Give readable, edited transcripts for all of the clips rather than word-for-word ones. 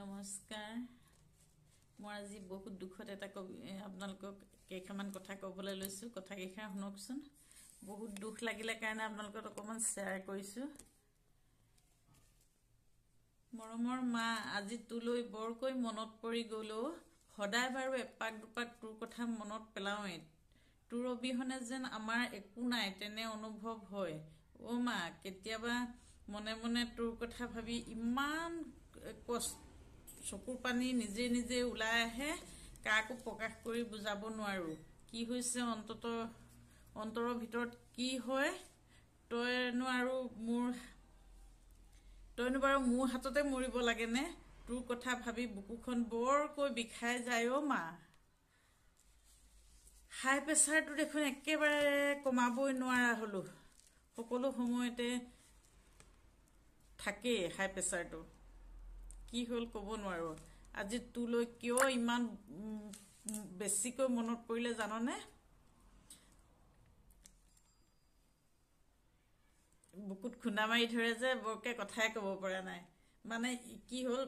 নমস্কাৰ মই আজি বহুত দুখত এটা আপোনালোকক কেইখামান কথা ক'বলৈ লৈছো কথা কেইখা শুনকচোন বহুত দুখ লাগিলে কাৰণে আপোনালোকক অকমান শেয়াৰ কৰিছো মৰমৰ মা আজি তুলৈ বৰকৈ মনত পৰি গলো সদায় বাৰু এপাক দুপাক তোৰ কথা মনত পেলাওৱে তোৰ অবিহনে যেন আমাৰ একো নাই তেনে অনুভৱ হয় ও মা কেতিয়াবা মনে মনে তোৰ কথা ভাবি ইমান চকুৰ পানী নিজে নিজে ওলাই আহে কাকো প্ৰকাশ কৰি বুজাব নোৱাৰো কি হৈছে অন্তৰৰ ভিতৰত কি হয় তইনো বাৰু মোৰ হাততে মৰিব লাগে নে তোৰ কথা ভাবি বুকুখন বৰকৈ বিষাই যায় ও মা হাই প্ৰেছাৰটো দেখোন একেবাৰে কমাবই নোৱাৰা হলো সকলো সময়তে থাকে হাই প্ৰেছাৰটো কি হল কব নোৱাৰো আজি তুলৈ কিয় ইমান বেছিকৈ মনত পৰিলে জাননে বুকুত খুন্দা মাৰি ধৰে যে বৰকে কথাই কব পৰা নাই মানে কি হল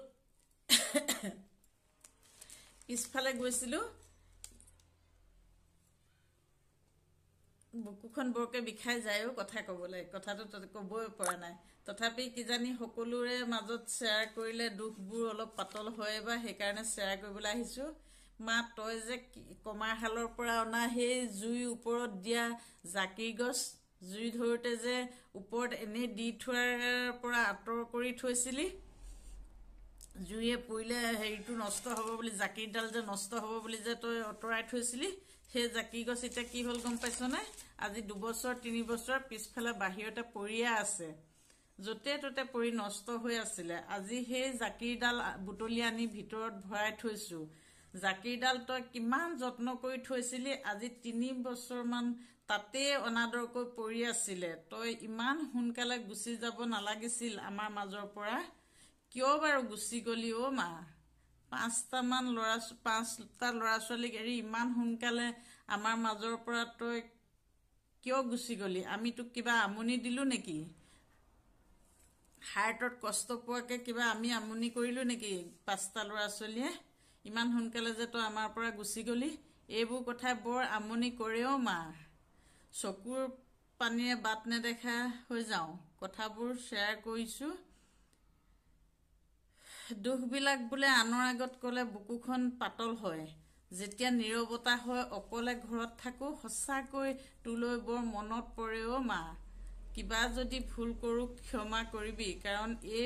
পিছফালে গৈছিলো বুকুখন বৰকে বিষাই যায়ও কথা কবলৈ কথাটো কবই পৰা নাই তথাপি কিজানি সকলোৰে মাজত শেয়াৰ কৰিলে দুখবোৰ অলপ পাতল হয় বা সেইকাৰণে শেয়াৰ কৰিবলৈ আহিছো মা তই যে কমাৰহালৰ পৰা অনা সেই জুই ওপৰত দিয়া জাকিৰ গছ জুই ধৰোতে যে ওপৰত এনে দি থোৱাৰ পৰা আঁতৰ কৰি থৈছিলি জুইয়ে পৰিলে হেৰিটো নষ্ট হ'ব বুলি জাকিৰডাল যে নষ্ট হ'ব বুলি যে তই অতৰাই থৈছিলি সেই জাকিৰ গছ এতিয়া কি হ'ল গম পাইছ নে আজি 2 বছৰ 3 বছৰ পিছফালে বাহিৰতে পৰিয়া আছে যতে ততে পৰি নষ্ট হৈ আছিল আজি সেই জাকিৰডাল বুটলি আনি ভিতৰত ভৰাই থৈছো জাকিৰডাল তই কিমান যত্ন কৰি থৈছিলি আজি 3 বছৰ মান তাতে অনাদৰকৈ পৰি আছিল তই ইমান সোনকালে গুচি যাব নালাগিছিল আমাৰ মাজৰ পৰা কিয় বাৰু গুচি গলি ও মা 5টা ল'ৰা ছোৱালীক এৰি ইমান সোনকালে আমাৰ মাজৰ পৰা তই কিয় গুচি গলি আমি তোক কিবা আমনি দিলো নেকি হাৰ্টত কষ্ট পোৱাকে কিবা আমি আমনি কৰিলো নেকি 5টা ল'ৰা ছোৱালীয়ে ইমান সোনকালে যে তই আমাৰ পৰা গুচি গলি এইবোৰ কথা বৰ আমনি কৰেও মা চকুৰ পানীয়ে বাট নেদেখা হৈ যাও কথাবোৰ শেয়াৰ কৰিছো দুখবিলাক বোলে আনৰ আগত কলে বুকুখন পাতল হয় যেতিয়া নীৰৱতা হয় অকলে ঘৰত থাকো সঁচাকৈ তুলৈ বৰ মনত পৰে ও মা কিবা যদি ভুল কৰো ক্ষমা কৰিবি কাৰণ এই